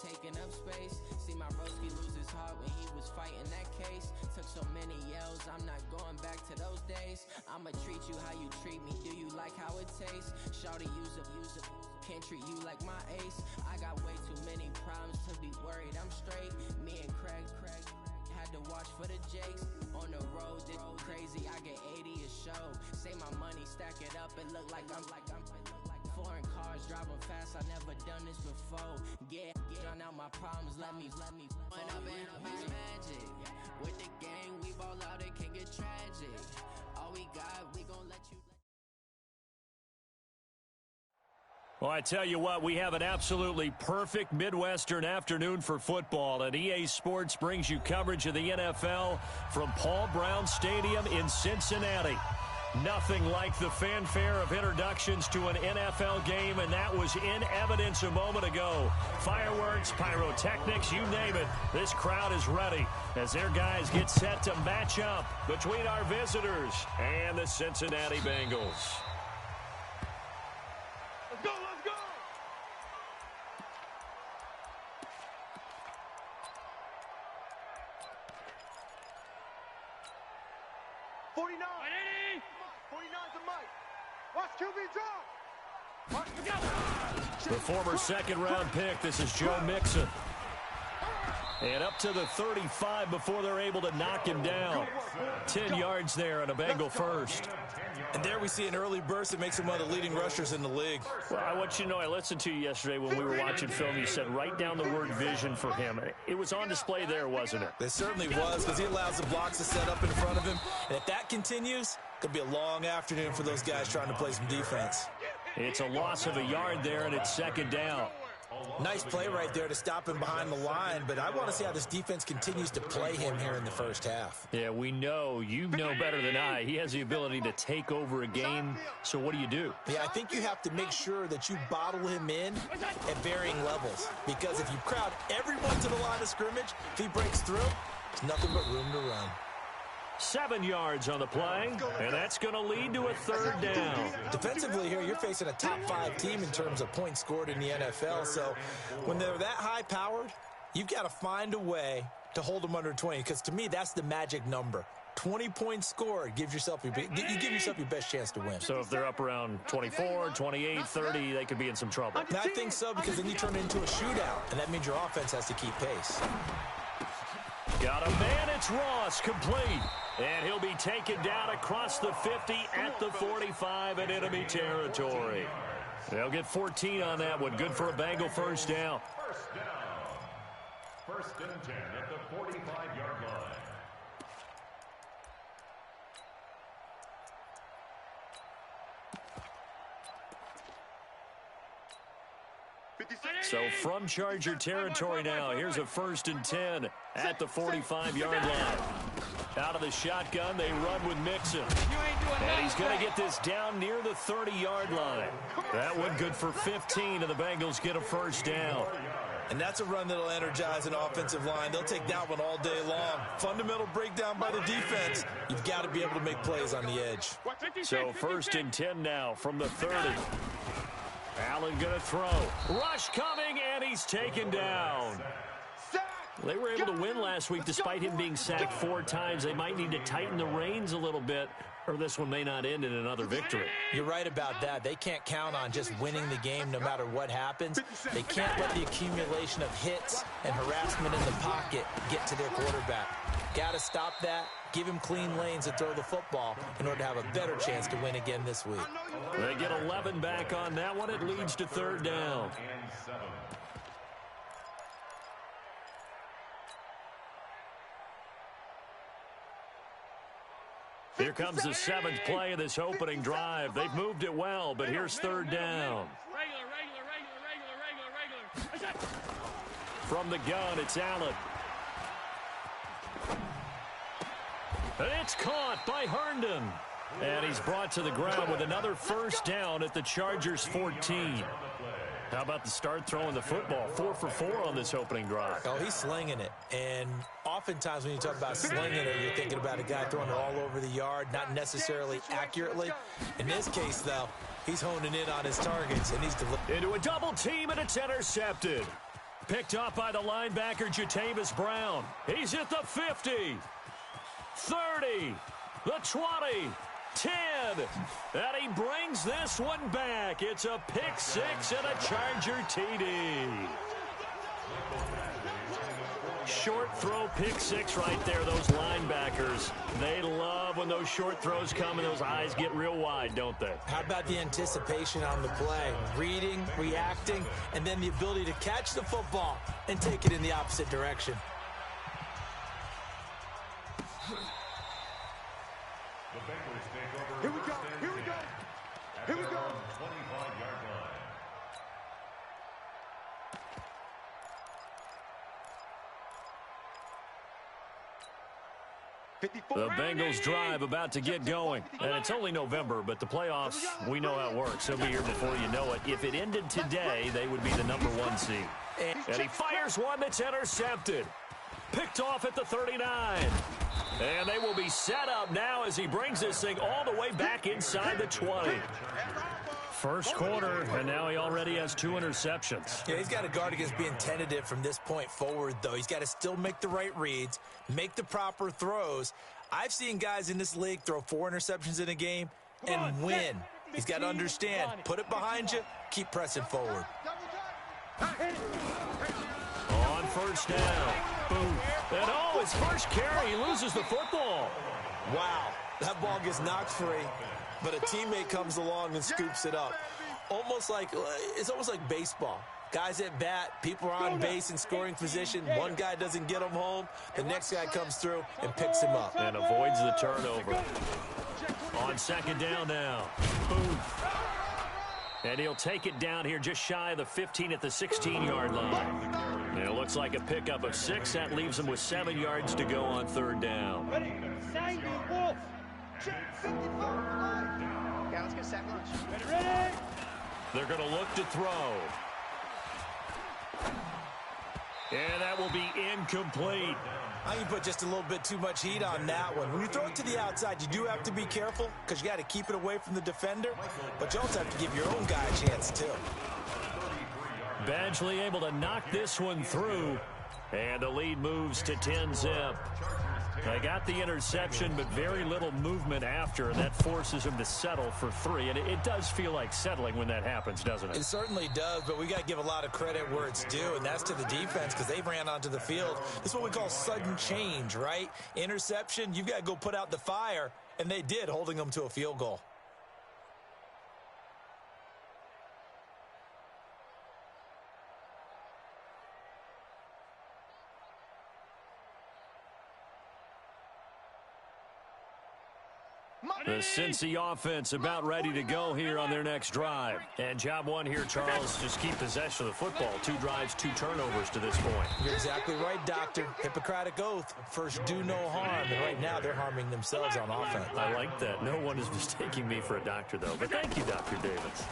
taking up space. See my broski lose his heart when he was fighting that case. Took so many yells, I'm not going back to those days. I'ma treat you how you treat me, do you like how it tastes? Shawty, use up, can't treat you like my ace. I got way too many problems to be worried, I'm straight. Me and Craig had to watch for the Jakes. On the road, this crazy, I get 80 a show. Say my money, stack it up, it look like I'm foreign cars, driving fast, I never done this before. Get drown out my problems, let me point up and up is magic. With the gang, we ball out, it can get tragic. All we got, we gon' let you. Well, I tell you what, we have an absolutely perfect Midwestern afternoon for football, and EA Sports brings you coverage of the NFL from Paul Brown Stadium in Cincinnati. Nothing like the fanfare of introductions to an NFL game, and that was in evidence a moment ago. Fireworks, pyrotechnics, you name it. This crowd is ready as their guys get set to match up between our visitors and the Cincinnati Bengals. Let's go, let's go! The former second-round pick, this is Joe Mixon. And up to the 35 before they're able to knock him down. 10 yards there and a Bengal first. And there we see an early burst that makes him one of the leading rushers in the league. Well, I want you to know, I listened to you yesterday when we were watching film. You said write down the word vision for him. It was on display there, wasn't it? It certainly was, because he allows the blocks to set up in front of him. And if that continues, it'll be a long afternoon for those guys trying to play some defense. It's a loss of a yard there, and it's second down. Nice play right there to stop him behind the line, but I want to see how this defense continues to play him here in the first half. Yeah, we know. You know better than I. He has the ability to take over a game, so what do you do? Yeah, I think you have to make sure that you bottle him in at varying levels, because if you crowd everyone to the line of scrimmage, if he breaks through, there's nothing but room to run. 7 yards on the play, and that's going to lead to a third down. Defensively here, you're facing a top-5 team in terms of points scored in the NFL, so when they're that high-powered, you've got to find a way to hold them under 20, because to me, that's the magic number. 20 points scored, you give yourself your best chance to win. So if they're up around 24, 28, 30, they could be in some trouble. And I think so, because then you turn it into a shootout, and that means your offense has to keep pace. Got a man, it's Ross, complete. And he'll be taken down across the 50 at the 45 in enemy territory. They'll get 14 on that one. Good for a Bengal first down. First and 10 at the 45-yard line. So from Charger territory now, here's a first and 10 at the 45-yard line. Out of the shotgun, they run with Mixon. And he's going to get this down near the 30-yard line. That one good for 15, and the Bengals get a first down. And that's a run that'll energize an offensive line. They'll take that one all day long. Fundamental breakdown by the defense. You've got to be able to make plays on the edge. So first and 10 now from the 30. Allen going to throw. Rush coming, and he's taken down. They were able to win last week despite him being sacked 4 times. They might need to tighten the reins a little bit, or this one may not end in another victory. You're right about that. They can't count on just winning the game no matter what happens. They can't let the accumulation of hits and harassment in the pocket get to their quarterback. Got to stop that. Give him clean lanes to throw the football in order to have a better chance to win again this week. They get 11 back on that one. It leads to third down. Here comes the 7th play of this opening drive. They've moved it well, but here's third down. From the gun, it's Allen. And it's caught by Herndon. And he's brought to the ground with another first down at the Chargers' 14. How about the start throwing the football? 4 for 4 on this opening drive. Oh, he's slinging it. And oftentimes when you talk about slinging it, you're thinking about a guy throwing it all over the yard, not necessarily accurately. In this case, though, he's honing in on his targets, and he's delivering. Into a double team, and it's intercepted. Picked up by the linebacker, Jatavis Brown. He's at the 50, 30, the 20, 10. And he brings this one back. It's a pick six and a Charger TD. Short throw pick six right there. Those linebackers, they love when those short throws come and those eyes get real wide, don't they? How about the anticipation on the play? Reading, reacting, and then the ability to catch the football and take it in the opposite direction. Here we go. Here we go. Here we go. 25-yard line. The Bengals drive about to get going. And it's only November, but the playoffs, we know how it works. They'll be here before you know it. If it ended today, they would be the #1 seed. And he fires one that's intercepted. Picked off at the 39. And they will be set up now as he brings this thing all the way back inside the 20. First quarter, and now he already has 2 interceptions. Yeah, he's got to guard against being tentative from this point forward, though. He's got to still make the right reads, make the proper throws. I've seen guys in this league throw 4 interceptions in a game and win. He's got to understand, put it behind you, keep pressing forward. On first down. Boom. And oh, his first carry, he loses the football. Wow, that ball gets knocked free, but a teammate comes along and scoops it up. It's almost like baseball. Guys at bat, people are on base in scoring position. One guy doesn't get him home. The next guy comes through and picks him up. And avoids the turnover. On second down now. Boom. And he'll take it down here just shy of the 15 at the 16-yard line. And it looks like a pickup of 6. That leaves him with 7 yards to go on third down. Ready? Sign the wolf. Check 55. Yeah, let's get sack lunch. Ready? They're going to look to throw. And that will be incomplete. I can put just a little bit too much heat on that one. When you throw it to the outside, you do have to be careful because you got to keep it away from the defender, but you also have to give your own guy a chance too. Badgley able to knock this one through, and the lead moves to 10-zip. They got the interception, but very little movement after, and that forces him to settle for 3. And it does feel like settling when that happens, doesn't it? It certainly does, but we got to give a lot of credit where it's due, and that's to the defense because they ran onto the field. This is what we call sudden change, right? Interception, you've got to go put out the fire, and they did, holding them to a field goal. The Cincy offense about ready to go here on their next drive. And job one here, Charles, just keep possession of the football. 2 drives, 2 turnovers to this point. You're exactly right, Doctor. Hippocratic oath. First, do no harm. And right now, they're harming themselves on offense. I like that. No one is mistaking me for a doctor, though. But thank you, Dr. Davis.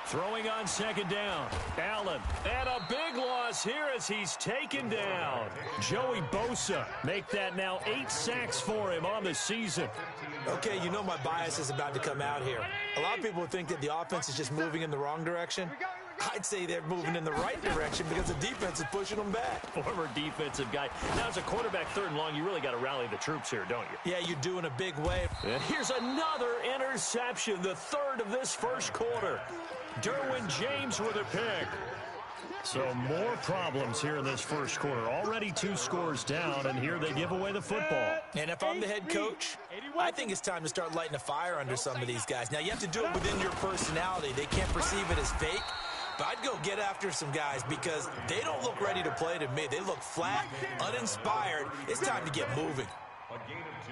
Throwing on second down. Allen. And a big loss here as he's taken down. Joey Bosa. Make that now 8 sacks for him on the season. Okay, you know my bias is about to come out here. A lot of people think that the offense is just moving in the wrong direction. I'd say they're moving in the right direction because the defense is pushing them back. Former defensive guy. Now, as a quarterback 3rd and long, you really got to rally the troops here, don't you? Yeah, you do in a big way. And here's another interception, the 3rd of this first quarter. Derwin James with a pick. So more problems here in this first quarter. Already 2 scores down, and here they give away the football. And if I'm the head coach, I think it's time to start lighting a fire under some of these guys. Now, you have to do it within your personality. They can't perceive it as fake. But I'd go get after some guys because they don't look ready to play to me. They look flat, uninspired. It's time to get moving.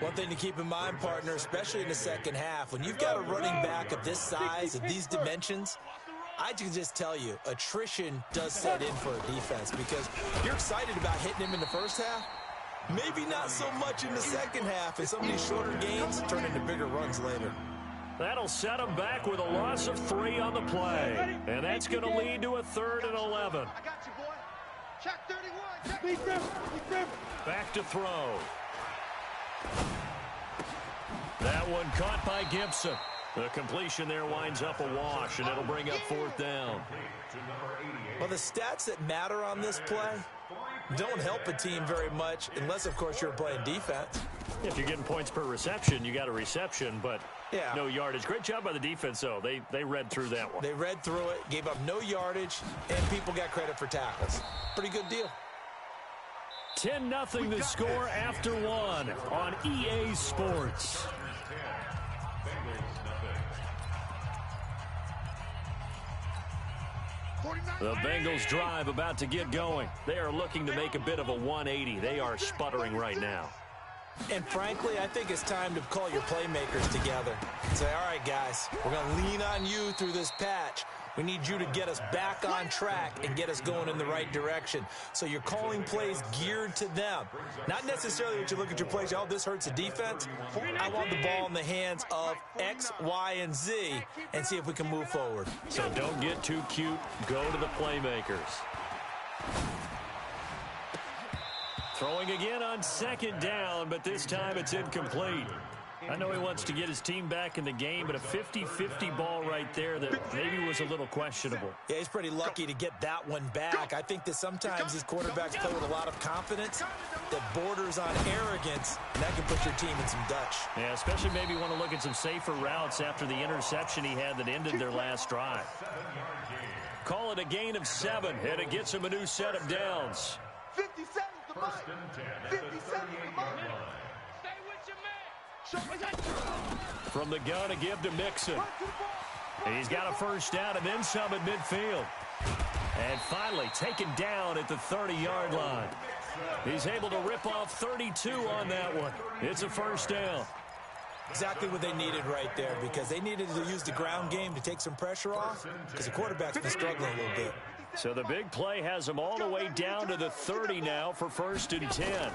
One thing to keep in mind, partner, especially in the second half, when you've got a running back of this size, of these dimensions, I can just tell you, attrition does set in for a defense because you're excited about hitting him in the first half. Maybe not so much in the second half, and some of these shorter gains turn into bigger runs later. That'll set him back with a loss of 3 on the play. And that's going to lead to a 3rd and 11. I got you, boy. Check 31. Check. Back to throw. That one caught by Gibson. The completion there winds up a wash, and it'll bring up 4th down. Well, the stats that matter on this play don't help a team very much unless, of course, you're playing defense. If you're getting points per reception, you got a reception, but no yardage. Great job by the defense, though. They read through that one. They read through it, gave up no yardage, and people got credit for tackles. Pretty good deal. 10-0 the score after 1 on EA Sports. The Bengals drive about to get going. They are looking to make a bit of a 180. They are sputtering right now. And frankly, I think it's time to call your playmakers together and say, all right, guys, we're going to lean on you through this patch. We need you to get us back on track and get us going in the right direction. So you're calling plays geared to them. Not necessarily that you look at your plays, oh, this hurts the defense. I want the ball in the hands of X, Y, and Z and see if we can move forward. So don't get too cute. Go to the playmakers. Throwing again on 2nd down, but this time it's incomplete. I know he wants to get his team back in the game, but a 50-50 ball right there that maybe was a little questionable. Yeah, he's pretty lucky to get that one back. I think that sometimes these quarterbacks play with a lot of confidence that borders on arrogance, and that can put your team in some Dutch. Yeah, especially maybe want to look at some safer routes after the interception he had that ended their last drive. Call it a gain of 7, and it gets him a new set of downs. 57 to mine. 57 to mine. From the gun, a give to Mixon. He's got a 1st down and then some at midfield. And finally taken down at the 30-yard line. He's able to rip off 32 on that one. It's a 1st down. Exactly what they needed right there, because they needed to use the ground game to take some pressure off, because the quarterback's been struggling a little bit. So the big play has them all the way down to the 30 now for 1st and 10.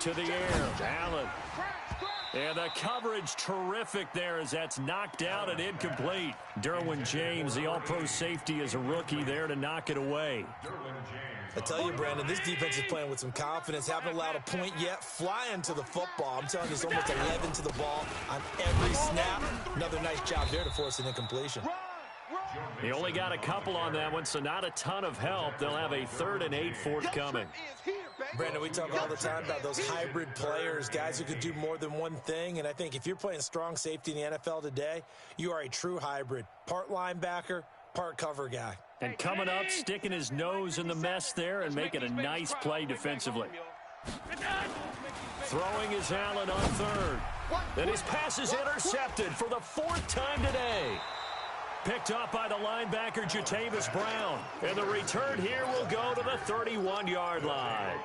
To the air, Allen. And the coverage terrific there as that's knocked out and incomplete. Derwin James, the all-pro safety, is a rookie there to knock it away. I tell you, Brandon, this defense is playing with some confidence. Haven't allowed a point yet. Flying to the football. I'm telling you, it's almost 11 to the ball on every snap. Another nice job there to force an incompletion. He only got a couple on that one, so not a ton of help. They'll have a 3rd and 8 forthcoming. Brandon, we talk all the time about those hybrid players, guys who could do more than one thing. And I think if you're playing strong safety in the NFL today, you are a true hybrid. Part linebacker, part cover guy. And coming up, sticking his nose in the mess there and making a nice play defensively. Throwing is Allen on 3rd. And his pass is intercepted for the 4th time today. Picked up by the linebacker, Jatavis Brown. And the return here will go to the 31-yard line.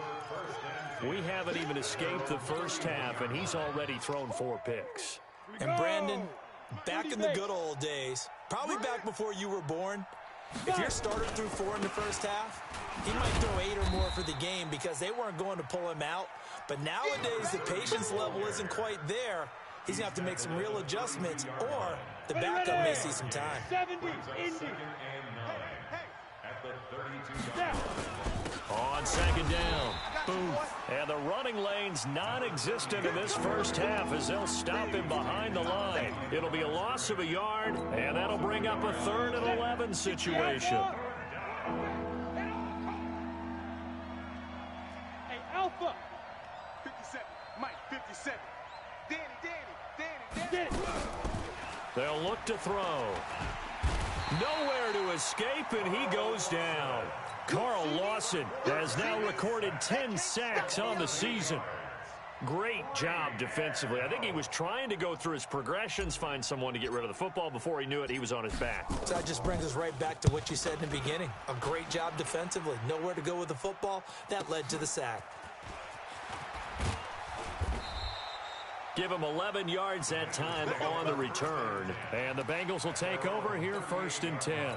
We haven't even escaped the 1st half, and he's already thrown 4 picks. And Brandon, back in the good old days, probably back before you were born, if your starter threw 4 in the 1st half, he might throw 8 or more for the game because they weren't going to pull him out. But nowadays, the patience level isn't quite there. He's going to have to make some real adjustments, or the backup may see some time. 70, Indy. On 2nd down, Booth. And the running lane's non-existent in this 1st half as they'll stop him behind the line. It'll be a loss of a yard, and that'll bring up a 3rd and 11 situation. Hey, Alpha. 57, Mike, 57. Danny. They'll look to throw. Nowhere to escape, and he goes down. Carl Lawson has now recorded 10 sacks on the season. Great job defensively. I think he was trying to go through his progressions, find someone to get rid of the football. Before he knew it, he was on his back. So that just brings us right back to what you said in the beginning. A great job defensively. Nowhere to go with the football. That led to the sack. Give him 11 yards that time on the return. And the Bengals will take over here 1st and 10.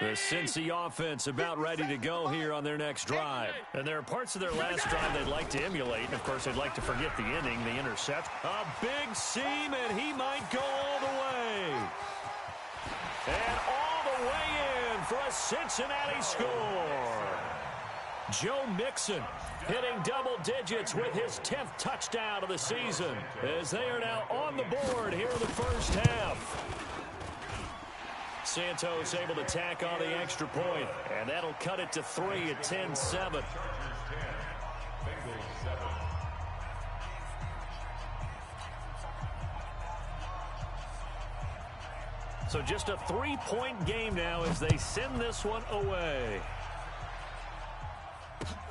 The Cincy offense about ready to go here on their next drive. And there are parts of their last drive they'd like to emulate. And, of course, they'd like to forget the inning, the intercept. A big seam, and he might go all the way. And all the way in for a Cincinnati score. Joe Mixon hitting double digits with his 10th touchdown of the season as they are now on the board here in the first half. Santos able to tack on the extra point, and that'll cut it to 3 at 10-7. So just a 3-point game now as they send this one away.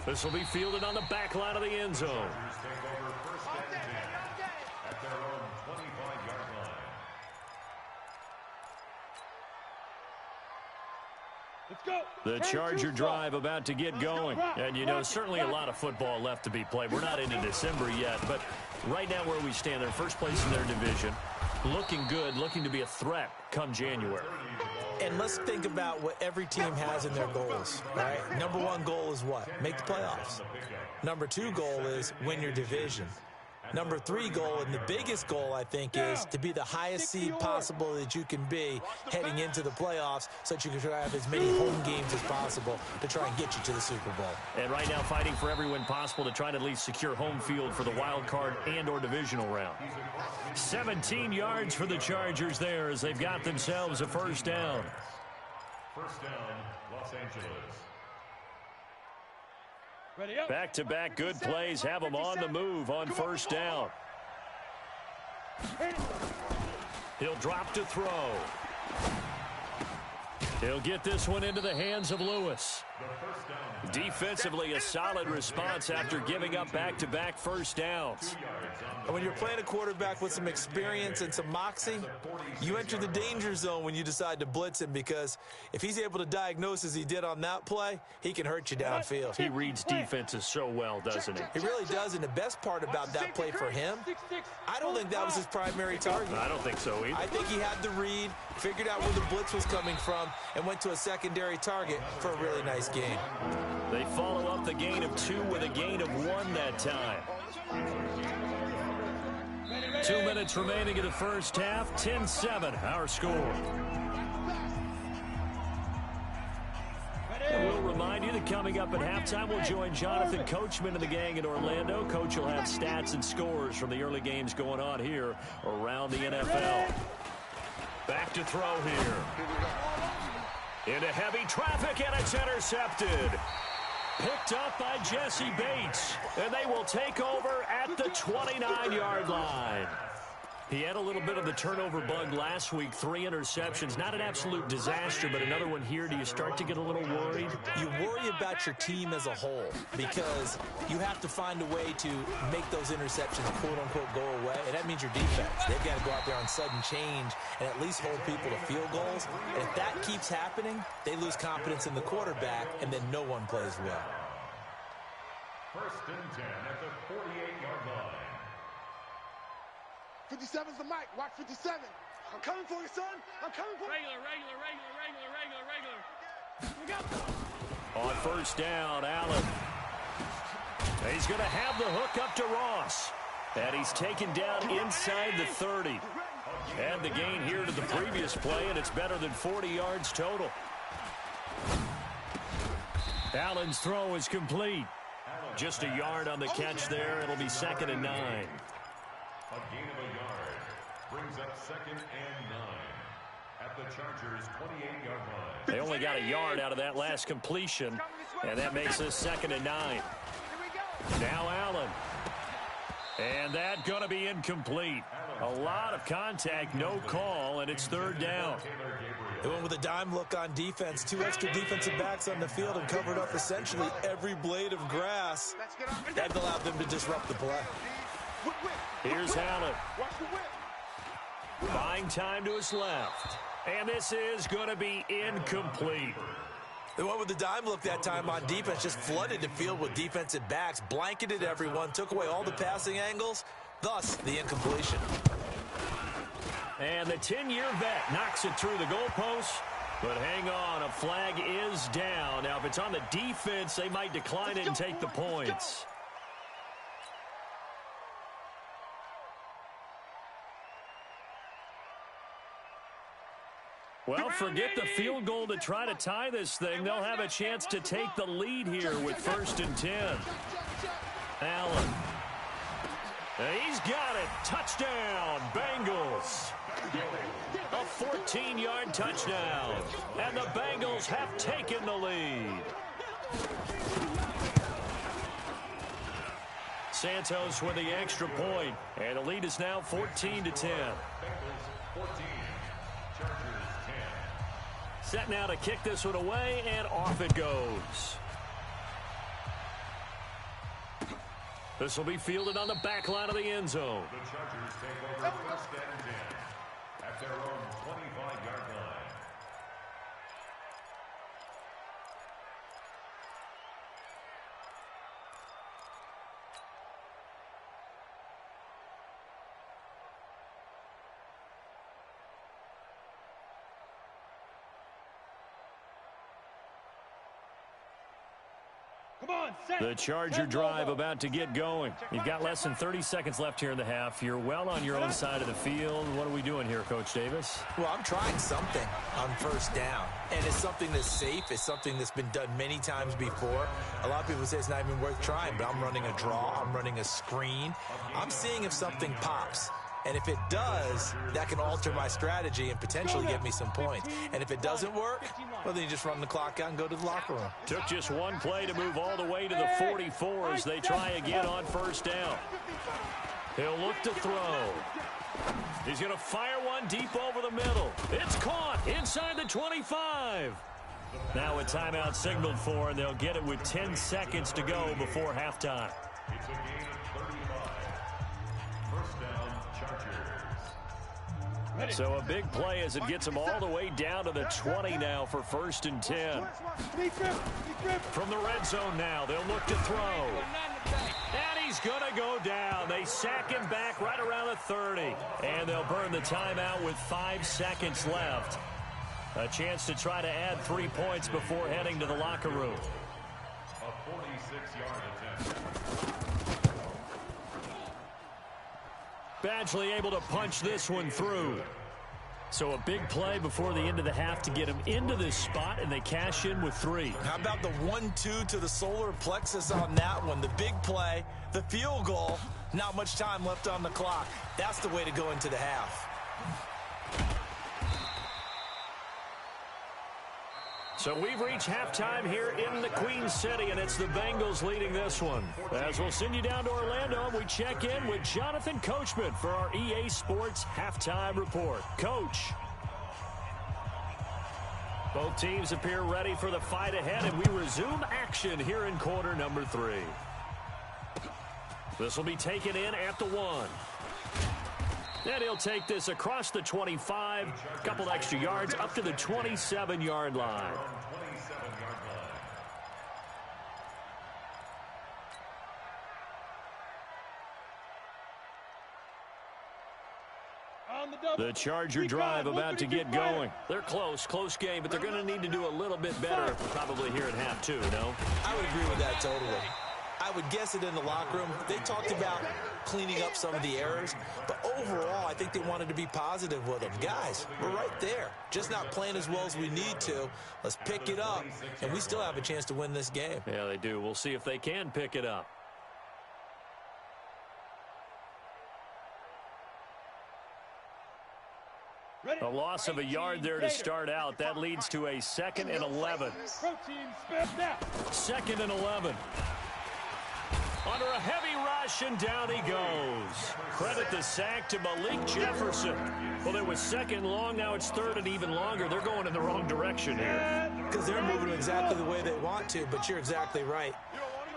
This will be fielded on the back line of the end zone. At their own 25-yard line. Let's go. The Charger drive about to get going. And, you know, certainly a lot of football left to be played. We're not into December yet, but right now where we stand, they're first place in their division. Looking good, looking to be a threat come January. And let's think about what every team has in their goals, right? Number 1 goal is what? Make the playoffs. Number 2 goal is win your division. Number 3 goal, and the biggest goal, I think, is to be the highest seed possible that you can be heading into the playoffs so that you can try to have as many home games as possible to try and get you to the Super Bowl. And right now fighting for every win possible to try to at least secure home field for the wild card and or divisional round. 17 yards for the Chargers there as they've got themselves a first down. First down, Los Angeles. Back-to-back good plays have them on the move on first down. He'll drop to throw. He'll get this one into the hands of Lewis. Defensively, a solid response after giving up back-to-back first downs. And when you're playing a quarterback with some experience and some moxie, you enter the danger zone when you decide to blitz him, because if he's able to diagnose as he did on that play, he can hurt you downfield. He reads defenses so well, doesn't he? He really does, and the best part about that play for him, I don't think that was his primary target. I don't think so either. I think he had the read, figured out where the blitz was coming from, and went to a secondary target for a really nice game. They follow up the gain of 2 with a gain of 1 that time. 2 minutes remaining in the first half. 10-7 our score. And we'll remind you that coming up at halftime, we'll join Jonathan Coachman and the gang in Orlando. Coach will have stats and scores from the early games going on here around the NFL. Back to throw here. Into heavy traffic, and it's intercepted. Picked up by Jesse Bates, and they will take over at the 29-yard line. He had a little bit of the turnover bug last week, 3 interceptions. Not an absolute disaster, but another one here. Do you start to get a little worried? You worry about your team as a whole, because you have to find a way to make those interceptions, quote-unquote, go away, and that means your defense. They've got to go out there on sudden change and at least hold people to field goals. And if that keeps happening, they lose confidence in the quarterback, and then no one plays well. First and 10 at the 48-yard line. 57's the mic. Watch 57. I'm coming for you, son. I'm coming for you. Regular. On first down, Allen. He's going to have the hook up to Ross. And he's taken down inside the 30. And the gain here to the previous play, and it's better than 40 yards total. Allen's throw is complete. Just a yard on the catch there. It'll be 2nd and 9. A gain of a yard brings up 2nd and 9 at the Chargers' 28-yard line. They only got a yard out of that last completion, and that makes this 2nd and 9. Now Allen. And that going to be incomplete. A lot of contact, no call, and it's 3rd down. They went with a dime look on defense. 2 extra defensive backs on the field and covered up essentially every blade of grass. That allowed them to disrupt the play. Here's Allen. Buying time to his left. And this is going to be incomplete. They went with the dime look that time on defense, just flooded the field with defensive backs, blanketed everyone, took away all the passing angles, thus the incompletion. And the 10-year vet knocks it through the goalpost. But hang on, a flag is down. Now, if it's on the defense, they might decline it and take the points. Well, forget the field goal to try to tie this thing. They'll have a chance to take the lead here with 1st and 10. Allen. He's got it. Touchdown, Bengals. A 14-yard touchdown. And the Bengals have taken the lead. Santos with the extra point. And the lead is now 14-10. Bengals 14, Chargers 10. Set now to kick this one away, and off it goes. This will be fielded on the back line of the end zone. The Chargers take over 1st and 10 at their own 25-yard line. The Charger drive about to get going. You've got less than 30 seconds left here in the half. You're well on your own side of the field. What are we doing here, Coach Davis? Well, I'm trying something on 1st down. And it's something that's safe. It's something that's been done many times before. A lot of people say it's not even worth trying, but I'm running a draw. I'm running a screen. I'm seeing if something pops. And if it does, that can alter my strategy and potentially get me some points. And if it doesn't work, well, then you just run the clock out and go to the locker room. Took just one play to move all the way to the 44 as they try again on 1st down. He'll look to throw. He's going to fire one deep over the middle. It's caught inside the 25. Now a timeout signaled for, and they'll get it with 10 seconds to go before halftime. It's a gain of 35. 1st down, Chargers. So a big play as it gets them all the way down to the 20 now for 1st and 10. From the red zone now, they'll look to throw. And he's going to go down. They sack him back right around the 30. And they'll burn the timeout with 5 seconds left. A chance to try to add 3 points before heading to the locker room. A 46-yard attempt. Badgley able to punch this one through. So a big play before the end of the half to get him into this spot, and they cash in with 3. How about the 1-2 to the solar plexus on that one? The big play, the field goal, not much time left on the clock. That's the way to go into the half. So we've reached halftime here in the Queen City, and it's the Bengals leading this one. As we'll send you down to Orlando, and we check in with Jonathan Coachman for our EA Sports Halftime Report. Coach. Both teams appear ready for the fight ahead, and we resume action here in quarter number 3. This will be taken in at the 1. And he'll take this across the 25, a couple extra yards up to the 27-yard line. The Charger drive about to get going. They're close game, but they're going to need to do a little bit better probably here at half 2, no? I would agree with that totally. I would guess it in the locker room. They talked about cleaning up some of the errors, but overall, I think they wanted to be positive with them. Guys, we're right there. Just not playing as well as we need to. Let's pick it up, and we still have a chance to win this game. Yeah, they do. We'll see if they can pick it up. A loss of a yard there to start out. That leads to a 2nd and 11. 2nd and 11. Under a heavy rush, and down he goes. Credit the sack to Malik Jefferson. Well, it was 2nd long. Now it's 3rd and even longer. They're going in the wrong direction here. Because they're moving exactly the way they want to, but you're exactly right.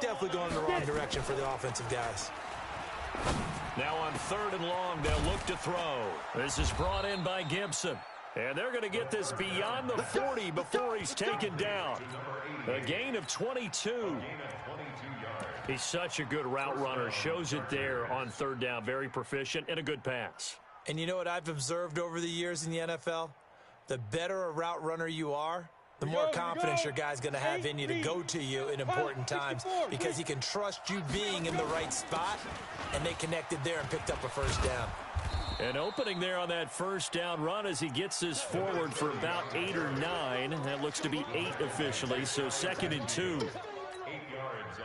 Definitely going in the wrong direction for the offensive guys. Now on 3rd and long, they'll look to throw. This is brought in by Gibson. And they're going to get this beyond the 40 before he's taken down. A gain of 22. He's such a good route runner. Shows it there on 3rd down. Very proficient and a good pass. And you know what I've observed over the years in the NFL? The better a route runner you are, the more confidence your guy's going to have in you to go to you in important times because he can trust you being in the right spot, and they connected there and picked up a 1st down. An opening there on that first down run as he gets this forward for about 8 or 9. That looks to be 8 officially, so 2nd and 2.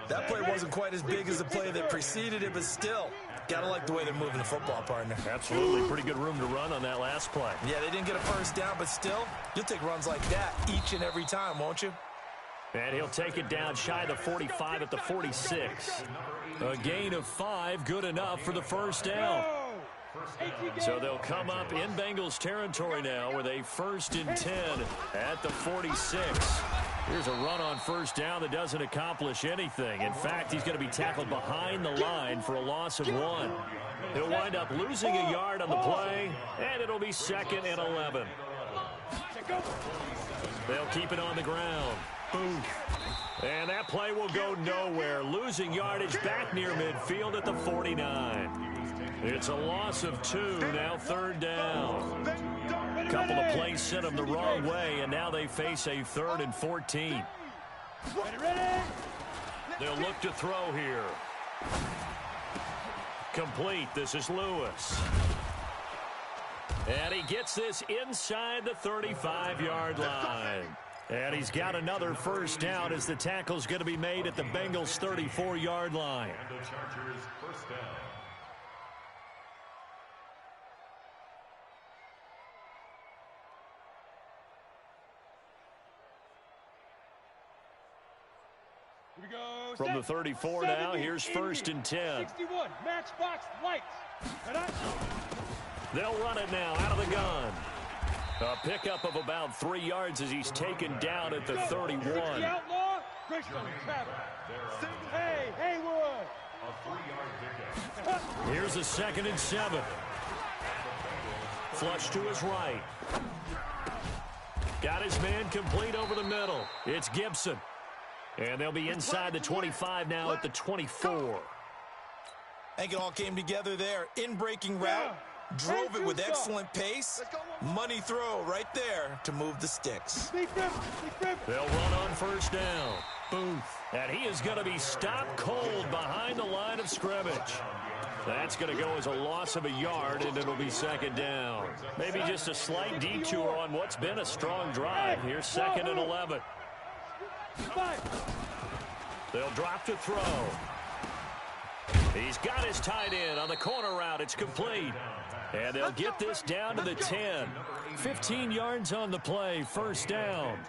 That play wasn't quite as big as the play that preceded it, but still, got to like the way they're moving the football, partner. Absolutely. Pretty good room to run on that last play. Yeah, they didn't get a first down, but still, you'll take runs like that each and every time, won't you? And he'll take it down shy of the 45 at the 46. A gain of 5, good enough for the first down. So they'll come up in Bengals territory now with a 1st and 10 at the 46. Here's a run on first down that doesn't accomplish anything. In fact, he's going to be tackled behind the line for a loss of 1. He'll wind up losing a yard on the play, and it'll be 2nd and 11. They'll keep it on the ground. Boom. And that play will go nowhere. Losing yardage back near midfield at the 49. It's a loss of 2, now 3rd down. A couple of plays sent them the wrong way, and now they face a 3rd and 14. They'll look to throw here. Complete. This is Lewis. And he gets this inside the 35-yard line. And he's got another first down as the tackle's going to be made at the Bengals' 34-yard line. And the Chargers first down. From the 34 now, here's 1st and 10. 61, matchbox lights. They'll run it now out of the gun. A pickup of about 3 yards as he's taken down at the 31. Outlaw, hey, Haywood. A 3-yard pickup. Here's a 2nd and 7. Flush to his right. Got his man complete over the middle. It's Gibson. And they'll be inside the 25 now at the 24. I think it all came together there. In-breaking route. Drove it with excellent pace. Money throw right there to move the sticks. They'll run on first down. Booth. And he is going to be stopped cold behind the line of scrimmage. That's going to go as a loss of a yard, and it'll be 2nd down. Maybe just a slight detour on what's been a strong drive. Here's 2nd and 11. They'll drop to throw. He's got his tight end on the corner route. It's complete. And they'll get this down to the 10. 15 yards on the play. First down.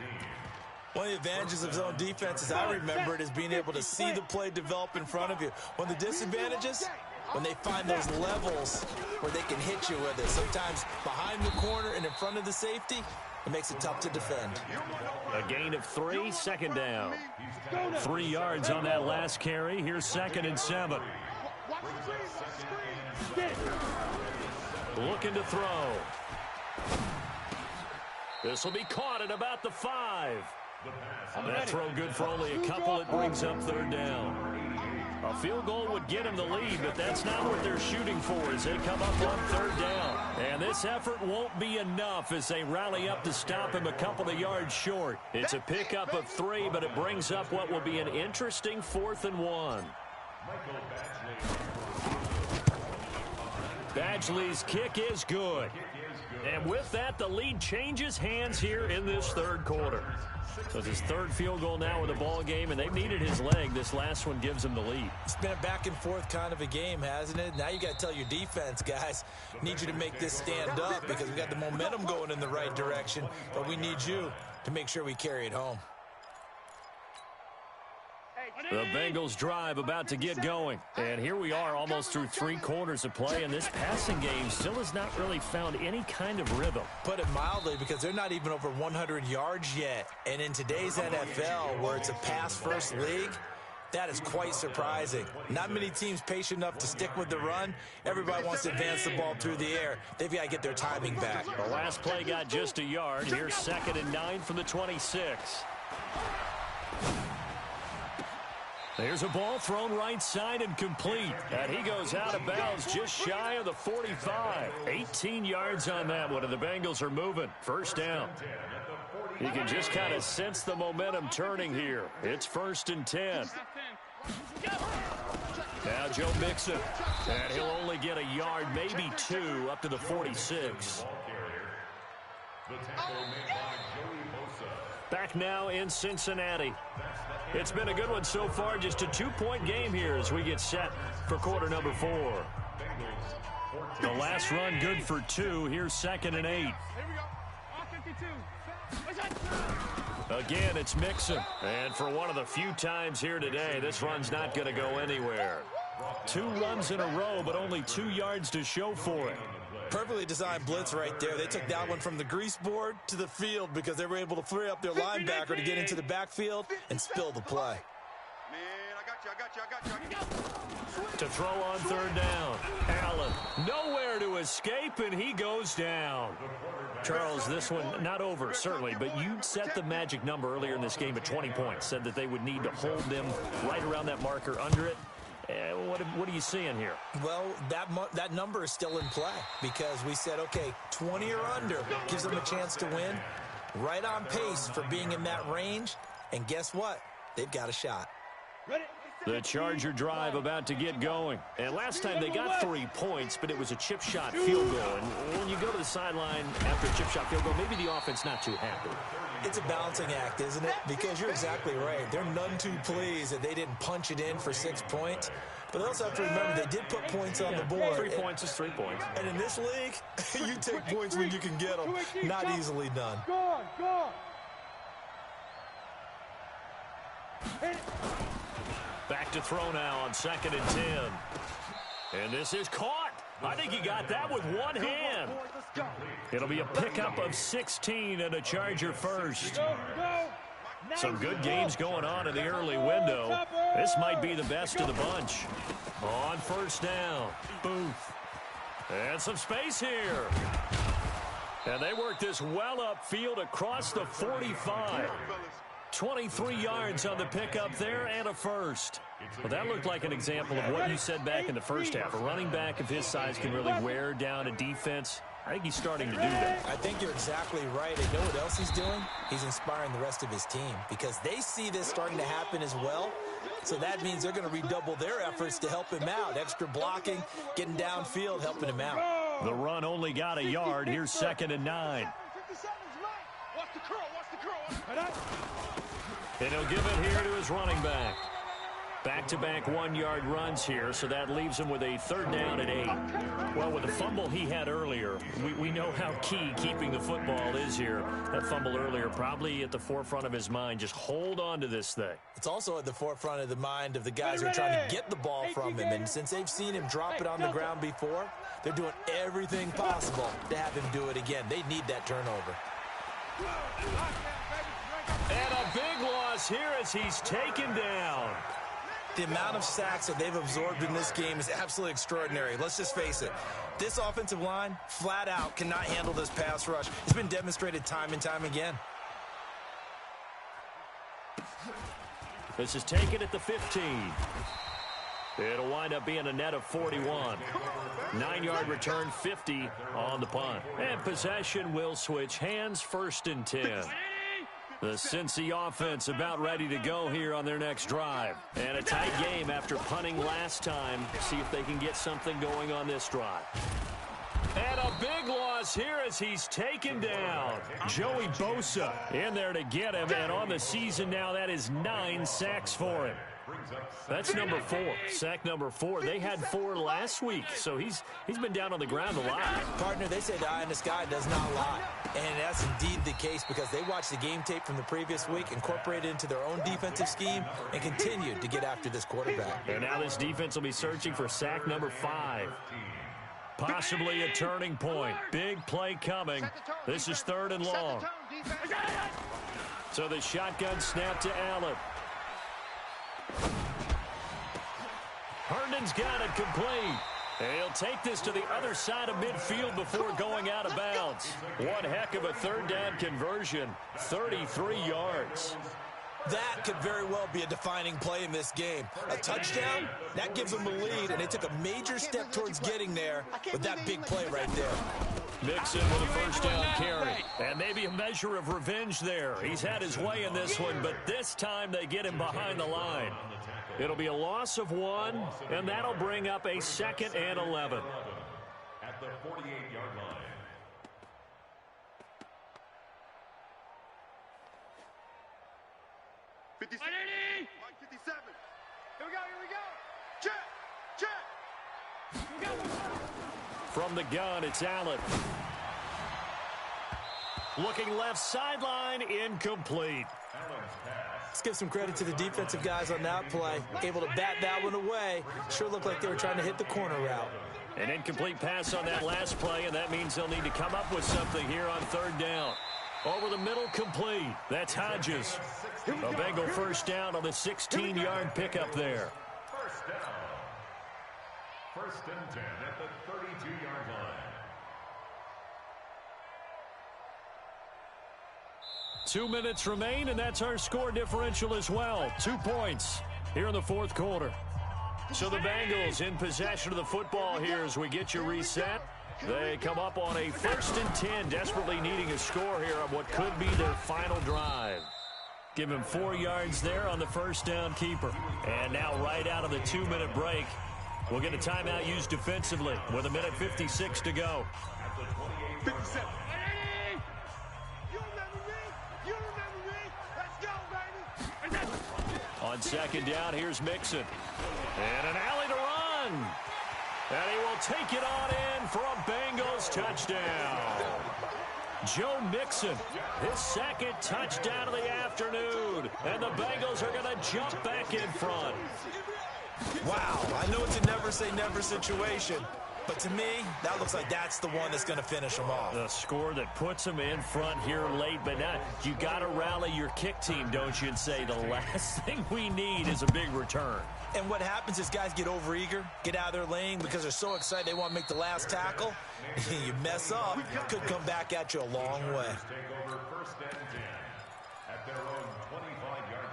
One of the advantages of zone defense, as I remember it, is being able to see the play develop in front of you. One of the disadvantages, when they find those levels where they can hit you with it. Sometimes behind the corner and in front of the safety, it makes it tough to defend. A gain of 3, 2nd down. 3 yards on that last carry. Here's 2nd and 7. Looking to throw. This will be caught at about the 5. That throw good for only a couple. It brings up 3rd down. A field goal would get him the lead, but that's not what they're shooting for as they come up on 3rd down. And this effort won't be enough as they rally up to stop him a couple of yards short. It's a pickup of 3, but it brings up what will be an interesting 4th and 1. Badgley's kick is good. And with that, the lead changes hands here in this 3rd quarter. So it's his 3rd field goal now in the ball game, and they've needed his leg. This last one gives him the lead. It's been a back-and-forth kind of a game, hasn't it? Now you got to tell your defense, guys, need you to make this stand up because we got the momentum going in the right direction, but we need you to make sure we carry it home. The Bengals drive about to get going. And here we are almost through 3 quarters of play, and this passing game still has not really found any kind of rhythm. Put it mildly, because they're not even over 100 yards yet. And in today's NFL, where it's a pass-first league, that is quite surprising. Not many teams patient enough to stick with the run. Everybody wants to advance the ball through the air. They've got to get their timing back. The last play got just a yard. Here's 2nd and 9 from the 26. There's a ball thrown right side and complete. And he goes out of bounds just shy of the 45. 18 yards on that one, and the Bengals are moving. First down. You can just kind of sense the momentum turning here. It's 1st and 10. Now Joe Mixon, and he'll only get a yard, maybe 2, up to the 46. Back now in Cincinnati. It's been a good one so far, just a 2-point game here as we get set for quarter number 4. The last run good for 2. Here's 2nd and 8. Again, it's Mixon. And for one of the few times here today, this run's not going to go anywhere. 2 runs in a row, but only 2 yards to show for it. Perfectly designed blitz right there. They took that one from the grease board to the field because they were able to free up their linebacker to get into the backfield and spill the play. To throw on 3rd down. Allen, nowhere to escape, and he goes down. Charles, this one not over, certainly, but you set the magic number earlier in this game at 20 points. Said that they would need to hold them right around that marker under it. What are you seeing here? Well, that number is still in play because we said, okay, 20 or under gives them a chance to win. Right on pace for being in that range. And guess what? They've got a shot. The Charger drive about to get going. And last time they got 3 points, but it was a chip shot field goal. And when you go to the sideline after a chip shot field goal, maybe the offense not too happy. It's a balancing act, isn't it? Because you're exactly right. They're none too pleased that they didn't punch it in for 6 points. But they also have to remember they did put points on the board. 3 points is 3 points. And in this league, you take points when you can get them. Not easily done. Back to throw now on 2nd and 10. And this is caught. I think he got that with one hand. It'll be a pickup of 16 and a Charger first. Some good games going on in the early window. This might be the best of the bunch. On 1st down, Booth. And some space here. And they work this well upfield across the 45. 23 yards on the pickup there and a first. Well, that looked like an example of what you said back in the first half. A running back of his size can really wear down a defense. I think he's starting to do that. I think you're exactly right. And know what else he's doing? He's inspiring the rest of his team because they see this starting to happen as well. So that means they're going to redouble their efforts to help him out. Extra blocking, getting downfield, helping him out. The run only got a yard. Here's 2nd and 9. And he'll give it here to his running back. Back-to-back 1-yard runs here, so that leaves him with a 3rd down and 8. Well, with the fumble he had earlier, we know how key keeping the football is here. That fumble earlier probably at the forefront of his mind. Just hold on to this thing. It's also at the forefront of the mind of the guys who are trying to get the ball from him. And since they've seen him drop it on the ground before, they're doing everything possible to have him do it again. They need that turnover. And a big loss here as he's taken down. The amount of sacks that they've absorbed in this game is absolutely extraordinary. Let's just face it. This offensive line, flat out, cannot handle this pass rush. It's been demonstrated time and time again. This is taken at the 15. It'll wind up being a net of 41. 9-yard return, 50 on the punt. And possession will switch hands, 1st and 10. The Cincy offense about ready to go here on their next drive. And a tight game after punting last time. See if they can get something going on this drive. And a big loss here as he's taken down. Joey Bosa in there to get him. And on the season now, that is 9 sacks for him. That's number 4. Sack number 4. They had 4 last week, so he's been down on the ground a lot. Partner, they say the eye in the sky does not lie. And that's indeed the case because they watched the game tape from the previous week, incorporated it into their own defensive scheme, and continued to get after this quarterback. And now this defense will be searching for sack number 5. Possibly a turning point. Big play coming. This is 3rd and long. So the shotgun snap to Allen. Herndon's got it complete. And he'll take this to the other side of midfield before going out of bounds. One heck of a 3rd down conversion. 33 yards. That could very well be a defining play in this game. A touchdown, that gives them the lead, and they took a major step towards getting there with that big play right there. Mixon with a first down carry. And maybe a measure of revenge there. He's had his way in this one, but this time they get him behind the line. It'll be a loss of 1, and that'll bring up a 2nd and 11. At the 48-yard line. Here we go. Check. From the gun, it's Allen. Looking left sideline, incomplete. Let's give some credit to the defensive guys on that play. Able to bat that one away. Sure looked like they were trying to hit the corner route. An incomplete pass on that last play, and that means they'll need to come up with something here on 3rd down. Over the middle, complete. That's Hodges. A Bengal first down on the 16-yard pickup there. First down. 1st and 10 at the 32-yard line. 2 minutes remain, and that's our score differential as well. 2 points here in the 4th quarter. So the Bengals in possession of the football here as we get you reset. They come up on a 1st and 10, desperately needing a score here on what could be their final drive. Give him 4 yards there on the first down keeper. And now right out of the 2-minute break, we'll get a timeout used defensively with 1:56 to go. 57. You remember me. Let's go, baby. On 2nd down, here's Mixon. And an alley to run. And he will take it on in for a Bengals touchdown. Joe Mixon, his 2nd touchdown of the afternoon. And the Bengals are going to jump back in front. Wow, I know it's a never-say-never situation, but to me, that looks like that's the one that's going to finish them off. The score that puts them in front here late, but now you got to rally your kick team, don't you, and say the last thing we need is a big return. And what happens is guys get overeager, get out of their lane because they're so excited they want to make the last tackle. You mess up, could come back at you a long way. Take over 1st and 10 at their own 25-yard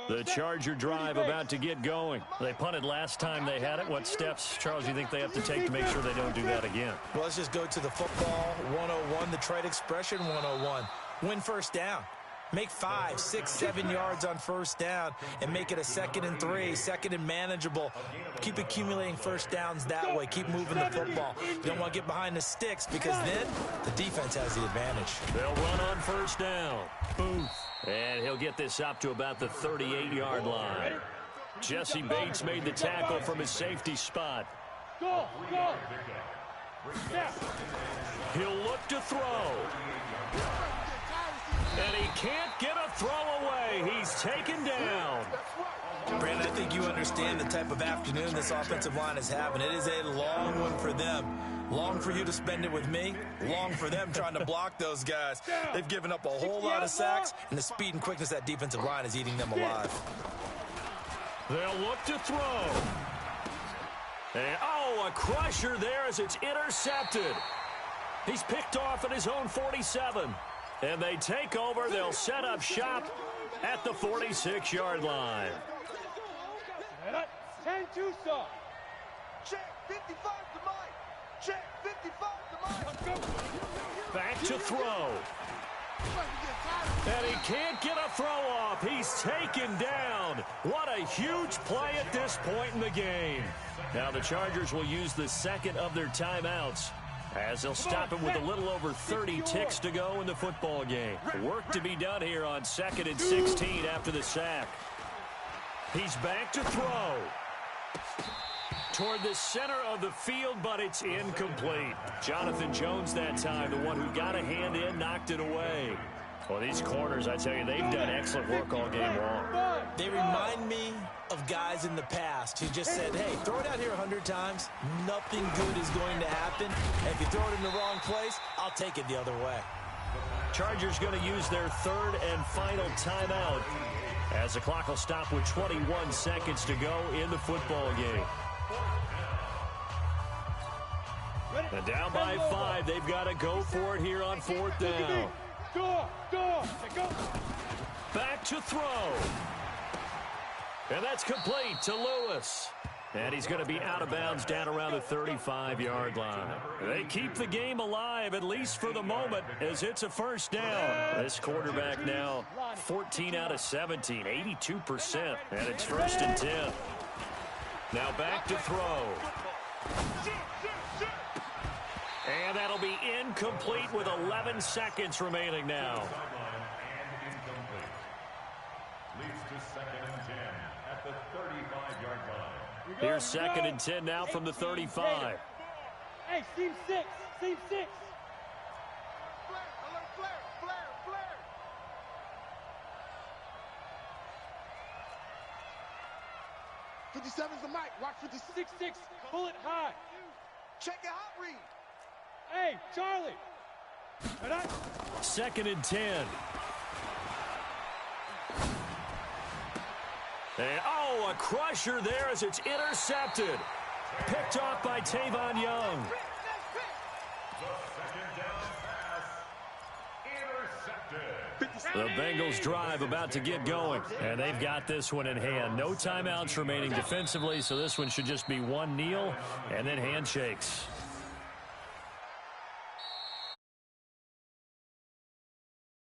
line. The Charger drive about to get going. They punted last time they had it. What steps, Charles, do you think they have to take to make sure they don't do that again? Well, let's just go to the football 101, the trade expression 101. Win first down. Make 5, 6, 7 yards on first down and make it a 2nd and 3, 2nd and manageable. Keep accumulating first downs that way. Keep moving the football. You don't want to get behind the sticks because then the defense has the advantage. They'll run on first down. Booth. And he'll get this up to about the 38-yard line. Jesse Bates made the tackle from his safety spot. Go. He'll look to throw. And he can't get a throw away. He's taken down. Brandon, I think you understand the type of afternoon this offensive line is having. It is a long one for them. Long for you to spend it with me. Long for them trying to block those guys. They've given up a whole lot of sacks, and the speed and quickness of that defensive line is eating them alive. They'll look to throw. And, oh, a crusher there as it's intercepted. He's picked off at his own 47. And they take over. They'll set up shop at the 46-yard line. 10-2 stop. Check 55 to Mike. Check 55 to Mike. Back to throw. And he can't get a throw off. He's taken down. What a huge play at this point in the game. Now the Chargers will use the 2nd of their timeouts as they'll stop him with a little over 30 ticks to go in the football game. Work to be done here on 2nd and 16 after the sack. He's back to throw. Toward the center of the field, but it's incomplete. Jonathan Jones that time, the one who got a hand in, knocked it away. Well, these corners, I tell you, they've done excellent work all game long. They remind me of guys in the past who just said, hey, throw it out here 100 times. Nothing good is going to happen. And if you throw it in the wrong place, I'll take it the other way. Chargers going to use their 3rd and final timeout as the clock will stop with 21 seconds to go in the football game. And down by 5, they've got to go for it here on 4th down. Go. Back to throw. And that's complete to Lewis. And he's going to be out of bounds down around the 35-yard line. They keep the game alive, at least for the moment, as it's a first down. This quarterback now 14 out of 17, 82%, and it's 1st and 10. Now back to throw. And that'll be incomplete with 11 seconds remaining now. Leads to 2nd and 10 at the 35-yard line. Here's 2nd and 10 now from the 35. Hey, seam 6. Seam 6. Flare, alert, flare, flare, flare. '57's the mic. Watch 56. 6-6. Pull it high. Check your hot read. Hey, Charlie. 2nd and 10. And, oh, a crusher there as it's intercepted. Picked off by Tavon Young. The Bengals drive about to get going, and they've got this one in hand. No timeouts remaining defensively, so this one should just be one kneel and then handshakes.